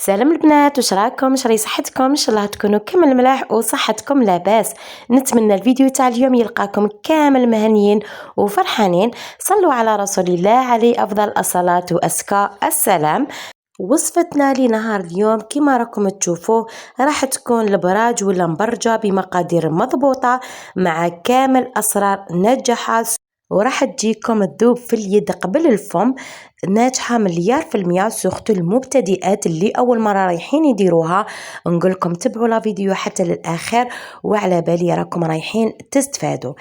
سلام البنات، واش راكم؟ واش راهي صحتكم؟ ان شاء الله تكونوا كامل ملاح وصحتكم لاباس. نتمنى الفيديو تاع اليوم يلقاكم كامل مهنيين وفرحانين. صلوا على رسول الله عليه افضل الصلاه وازكى السلام. وصفتنا لنهار اليوم كما راكم تشوفوا راح تكون البراج ولا مبرجة بمقادير مضبوطة مع كامل أسرار نجاحها، وراح تجيكم تذوب في اليد قبل الفم، ناجحة مليار في المية. سورتو المبتدئات اللي أول مرة رايحين يديروها، نقولكم تبعوا لا فيديو حتى للآخر وعلى بالي راكم رايحين تستفادوا.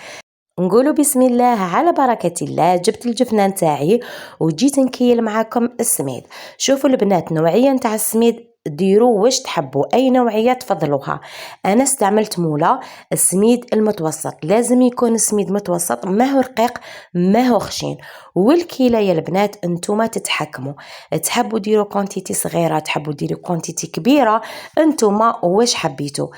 نقولوا بسم الله على بركة الله. جبت الجفنة نتاعي وجيت نكيل معاكم السميد. شوفوا البنات نوعية نتاع السميد ديروا واش تحبوا، اي نوعيه تفضلوها. انا استعملت مولا السميد المتوسط، لازم يكون السميد متوسط، ما هو رقيق ما هو خشين. والكيله يا البنات انتوما تتحكموا، تحبوا ديروا كونتيتي صغيره تحبوا ديروا كونتيتي كبيره، انتوما واش حبيتوا.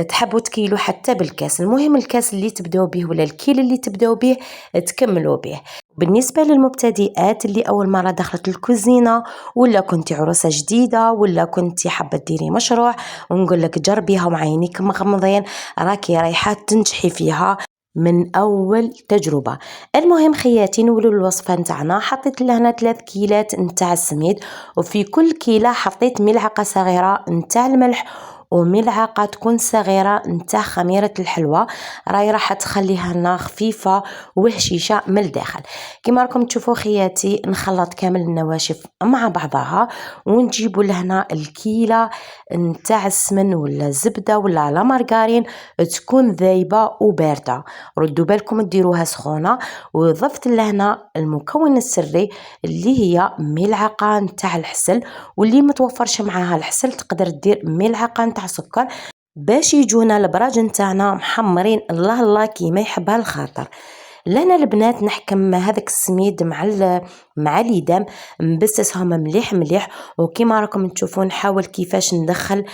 تحبوا تكيلوا حتى بالكاس، المهم الكاس اللي تبداو به ولا الكيل اللي تبداو به تكملوا به. بالنسبه للمبتدئات اللي اول مره دخلت الكوزينه، ولا كنتي عروسه جديده، ولا كنتي حابه ديري مشروع، ونقول لك جربيها وعينيك مغمضين، راكي رايحه تنجحي فيها من اول تجربه. المهم خياتي نولوا الوصفه نتاعنا. حطيت لهنا 3 كيلات نتاع السميد، وفي كل كيله حطيت ملعقه صغيره نتاع الملح وملعقه تكون صغيره نتاع خميره الحلوى، راهي راح تخليها لنا خفيفه وهشيشه من الداخل. كما راكم تشوفوا خياتي نخلط كامل النواشف مع بعضها، ونجيبوا لهنا الكيله نتاع السمن ولا الزبده ولا لا مارغرين تكون ذايبه وبارده. ردوا بالكم ديروها سخونه. وضفت لهنا المكون السري اللي هي ملعقه نتاع الحسل، واللي متوفرش معاها الحسل تقدر دير ملعقه نتاع سكر باش يجونا البراج نتاعنا محمرين الله الله كيما يحبها الخاطر. لنا البنات نحكم هذاك السميد مع ليدام، نبسسهم مليح مليح، وكما راكم تشوفون نحاول كيفاش ندخل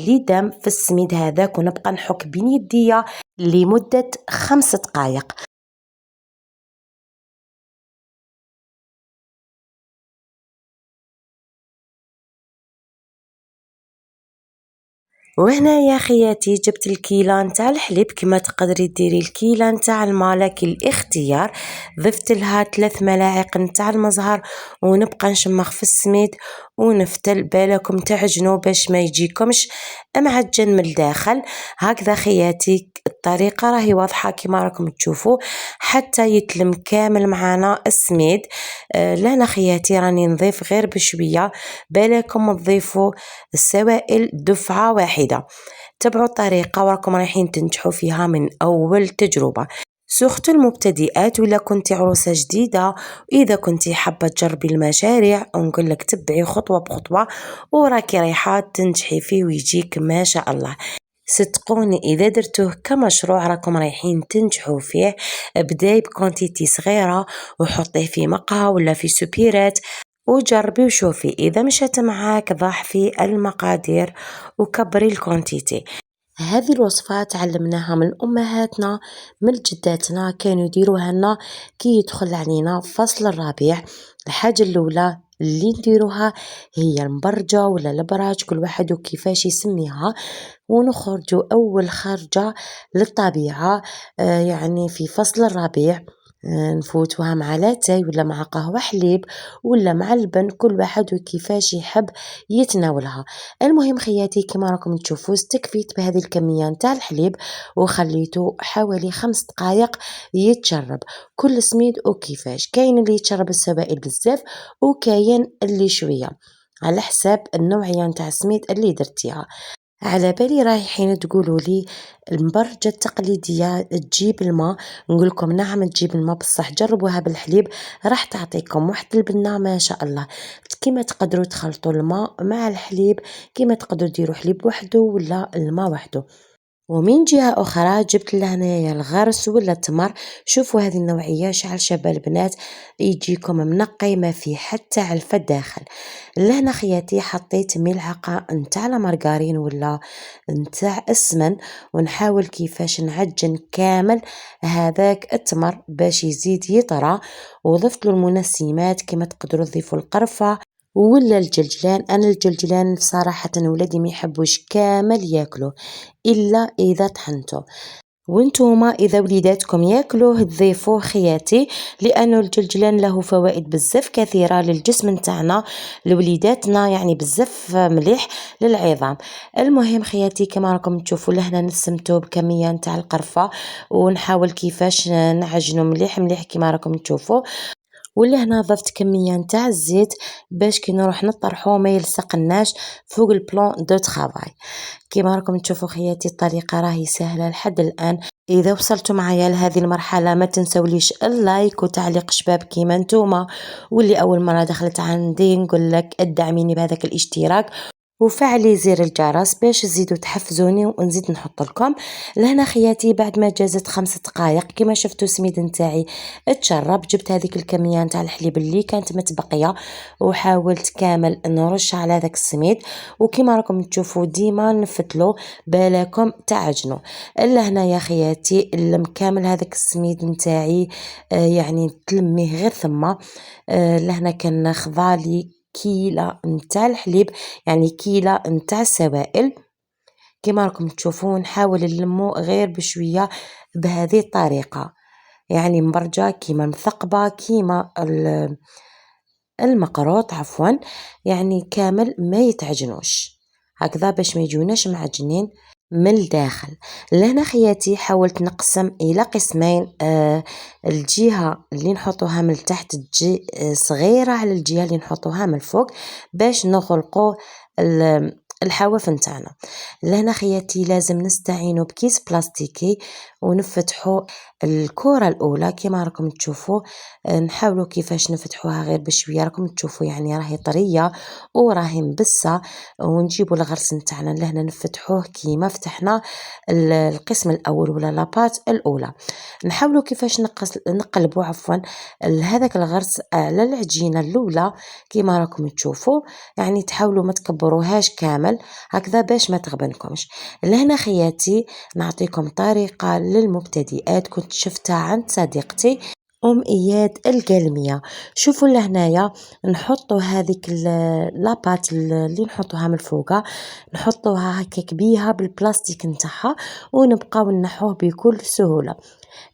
ليدام في السميد هذاك، ونبقى نحك بين يديا لمدة 5 دقائق. وهنا يا خياتي جبت الكيلة نتاع الحليب، كما تقدري ديري الكيلة نتاع الماء لك الاختيار. ضفت لها 3 ملاعق نتاع المزهر، ونبقى نشمخ في السميد ونفتل بالكم تعجنوا باش ما يجيكمش معجن من الداخل. هكذا خياتي الطريقة راهي واضحة كما راكم تشوفوا حتى يتلم كامل معانا السميد. لهنا خياتي راني نضيف غير بشوية، بالكم تضيفوا السوائل دفعة واحدة. تبعوا الطريقة وراكم رايحين تنجحوا فيها من أول تجربة، سورتو المبتدئات ولا كنتي عروسة جديدة. وإذا كنتي حابة تجربي المشاريع نقول لك تبعي خطوة بخطوة وراكي رايحة تنجحي فيه ويجيك ما شاء الله. صدقوني إذا درتوه كمشروع راكم رايحين تنجحوا فيه. بداي بكونتيتي صغيرة وحطيه في مقهى ولا في سوبيرات وجربي وشوفي، إذا مشات معاك ضاعفي المقادير وكبري الكونتيتي. هذه الوصفات تعلمناها من أمهاتنا من جداتنا، كانوا يديروها لنا كي يدخل علينا فصل الربيع. الحاجة الأولى اللي نديروها هي المبرجة ولا البراج، كل واحد وكيفاش يسميها، ونخرجوا أول خرجة للطبيعة. يعني في فصل الربيع نفوتوها مع لاتاي ولا مع قهوة حليب ولا مع اللبن، كل واحد وكيفاش يحب يتناولها. المهم خياتي كما راكم تشوفوا استكفيت بهذه الكمية نتاع الحليب وخليته حوالي 5 دقائق يتشرب. كل سميد وكيفاش، كاين اللي يتشرب السوائل بزاف وكاين اللي شوية، على حساب النوعية نتاع السميد اللي درتيها. على بالي رايحين تقولوا لي المبرجة التقليدية تجيب الماء، نقول لكم نعم تجيب الماء، بصح جربوها بالحليب راح تعطيكم واحد البنة ما شاء الله. كما تقدروا تخلطوا الماء مع الحليب، كما تقدروا ديروا حليب وحده ولا الماء وحده. ومن جهة أخرى جبت لهنايا الغرس ولا التمر. شوفوا هذه النوعية شعل شابة البنات، يجيكم منقي ما فيه حتى علفة داخل. لهنا خياتي حطيت ملعقة نتاع مارغرين ولا نتاع السمن، ونحاول كيفاش نعجن كامل هذاك التمر باش يزيد يطرى. وضفت له المنسمات كما تقدروا تضيفوا القرفة ولا الجلجلان. انا الجلجلان صراحة ولادي ما يحبوش كامل ياكلوه الا اذا طحنته. وانتوما اذا وليداتكم ياكلوه ضيفوه خياتي، لانه الجلجلان له فوائد بزاف كثيره للجسم نتاعنا لوليداتنا، يعني بزاف مليح للعظام. المهم خياتي كما راكم تشوفوا لهنا نسمتو بكميه نتاع القرفه، ونحاول كيفاش نعجنو مليح مليح كما راكم تشوفوا. ولهنا ضفت كميه نتاع الزيت باش كي نروح نطرحو ما يلصقناش فوق البلون دو طرافاي. كما راكم تشوفوا خياتي الطريقه راهي سهله لحد الان. اذا وصلتوا معايا لهذه المرحله ما تنسوليش اللايك وتعليق شباب كيما نتوما، واللي اول مره دخلت عندي نقول لك ادعميني بهذاك الاشتراك وفعلي زر الجرس باش تزيدوا تحفزوني ونزيد نحط لكم. لهنا خياتي بعد ما جازت 5 دقائق كما شفتوا السميد نتاعي اتشرب، جبت هذيك الكميه نتاع الحليب اللي كانت متبقيه وحاولت كامل نرش على هذاك السميد، وكما راكم تشوفوا ديما نفتلو بالكم تعجنوا. الا هنا يا خياتي لم كامل هذاك السميد نتاعي يعني تلميه غير ثم لهنا كان خضالي كيلة نتاع الحليب، يعني كيلة نتاع السوائل. كما راكم تشوفون نحاول نلمو غير بشوية بهذه الطريقة، يعني مبرجة كيما مثقبة كيما المقروط عفوا، يعني كامل ما يتعجنوش هكذا باش ما يجوناش معجنين من الداخل. لهنا خياتي حاولت نقسم الى قسمين، الجهة اللي نحطوها من تحت تجي صغيرة على الجهة اللي نحطوها من الفوق باش نغلقو الحواف نتاعنا. لهنا خياتي لازم نستعينوا بكيس بلاستيكي ونفتحوا الكرة الاولى كما راكم تشوفوا. نحاولوا كيفاش نفتحوها غير بشويه، راكم تشوفوا يعني راهي طريه وراهي مبسه. ونجيبوا الغرس نتاعنا لهنا نفتحوه كيما فتحنا القسم الاول ولا لاباط الاولى. نحاولوا كيفاش نقلبوا عفوا هذاك الغرس على العجينه الاولى كيما راكم تشوفوا، يعني تحاولوا ما تكبروهاش كامل هكذا باش ما تغبنكمش. لهنا خياتي نعطيكم طريقه للمبتدئات كنت شفتها عند صديقتي اياد القلميه. شوفوا لهنايا نحطوا هذيك لاباط اللي نحطوها من الفوق، نحطوها هكاك بيها بالبلاستيك نتاعها ونبقاو نحوه بكل سهوله.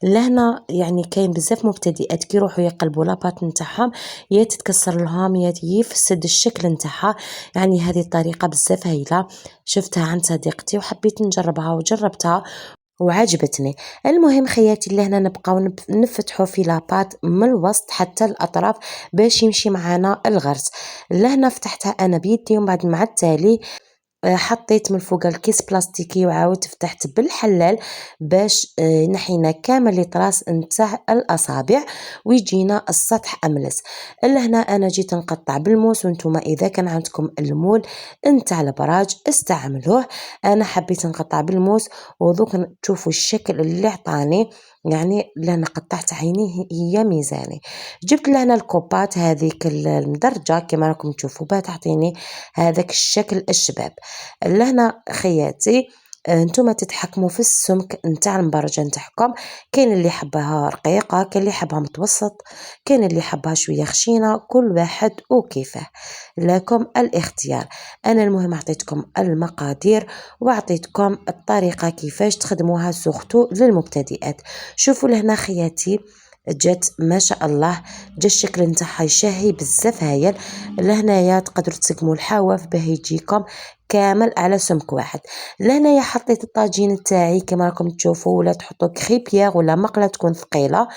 لهنا يعني كاين بزاف مبتدئات كي يروحوا يقلبوا لاباط نتاعهم يا تتكسر لهم يا يفسد الشكل نتاعها، يعني هذه الطريقه بزاف هايله شفتها عند صديقتي وحبيت نجربها وجربتها وعجبتني. المهم خياتي لهنا نبقاو نفتحو في لاباط من الوسط حتى الاطراف باش يمشي معنا الغرس. لهنا فتحتها انا بيدي ومن بعد مع التالي حطيت من فوق الكيس بلاستيكي وعاودت فتحت بالحلال باش نحينا كامل الطراس نتاع الاصابع ويجينا السطح املس. لهنا انا جيت نقطع بالموس، وانتم اذا كان عندكم المول نتاع البراج استعملوه. انا حبيت نقطع بالموس وذوك تشوفوا الشكل اللي عطاني، يعني لهنا قطعت عينيه هي ميزاني. جبت لهنا الكوبات هذيك المدرجه كما راكم تشوفوا باه تعطيني هذاك الشكل الشباب. لهنا خياتي نتوما تتحكموا في السمك نتاع المبرجه نتاعكم، كاين اللي حبها رقيقه كاين اللي حبها متوسط كاين اللي حبها شويه خشينه، كل واحد وكيفه لكم الاختيار. انا المهم عطيتكم المقادير وعطيتكم الطريقه كيفاش تخدموها سورتو للمبتدئات. شوفوا لهنا خياتي جات ما شاء الله جا الشكل نتاعها يشهي بزاف هايل. لهنايا تقدروا تسقموا الحواف باه يجيكم كامل على سمك واحد. لهنايا حطيت الطاجين تاعي كما راكم تشوفوا، ولا تحطوا كريبيير ولا مقله تكون ثقيله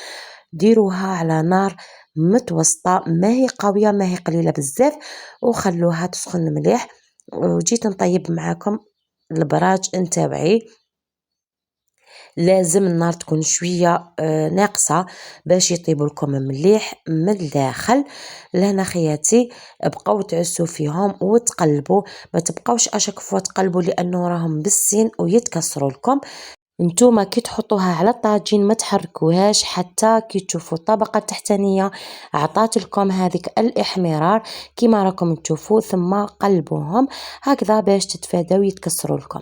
ديروها على نار متوسطه ما هي قويه ما هي قليله بزاف، وخلوها تسخن مليح. وجيت نطيب معاكم البراج نتاعي، لازم النار تكون شويه ناقصه باش يطيبوا لكم مليح من الداخل. لهنا خياتي بقاو تعسوا فيهم وتقلبوا، ما تبقاوش اشك فوا تقلبوا لانه راهم بالسين ويتكسروا لكم. نتوما كي تحطوها على الطاجين ما تحركوهاش حتى كي تشوفوا الطبقه التحتانيه عطات لكم هذيك الاحمرار كما راكم تشوفوا، ثم قلبوهم هكذا باش تتفاداو يتكسروا لكم.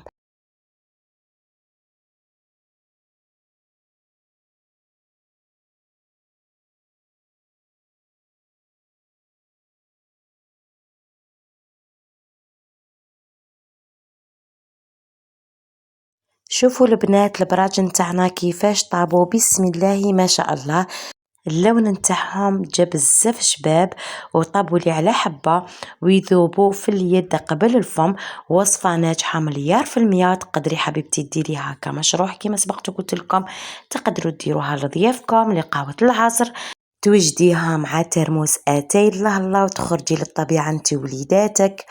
شوفوا البنات البراج نتاعنا كيفاش طابوا، بسم الله ما شاء الله. اللون نتاعهم جا بزاف شباب وطابوا لي على حبة ويذوبوا في اليد قبل الفم. وصفة ناجحة مليار في المية. تقدري حبيبتي ديريها كمشروع كما سبقت قلت لكم، تقدروا ديروها لضيافكم لقهوة العصر، توجديها مع ترموس اتاي الله الله وتخرجي للطبيعة انت وليداتك.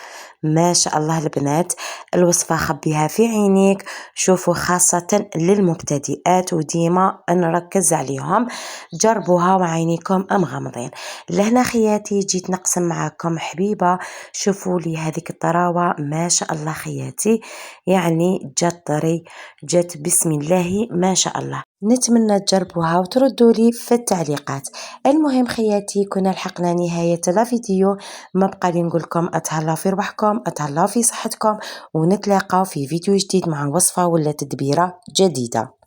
ما شاء الله البنات، الوصفة خبيها في عينيك. شوفوا خاصة للمبتدئات وديما نركز عليهم، جربوها وعينيكم مغمضين. لهنا خياتي جيت نقسم معاكم حبيبة. شوفوا لي هذيك الطراوة ما شاء الله خياتي، يعني جات طري، جات بسم الله ما شاء الله. نتمنى تجربوها وتردوا لي في التعليقات. المهم خياتي كنا لحقنا نهاية الفيديو، ما بقى لي نقول لكم اتهلاو في روحكم، اتهلاو في صحتكم، ونتلاقاو في فيديو جديد مع وصفة ولا تدبيرة جديدة.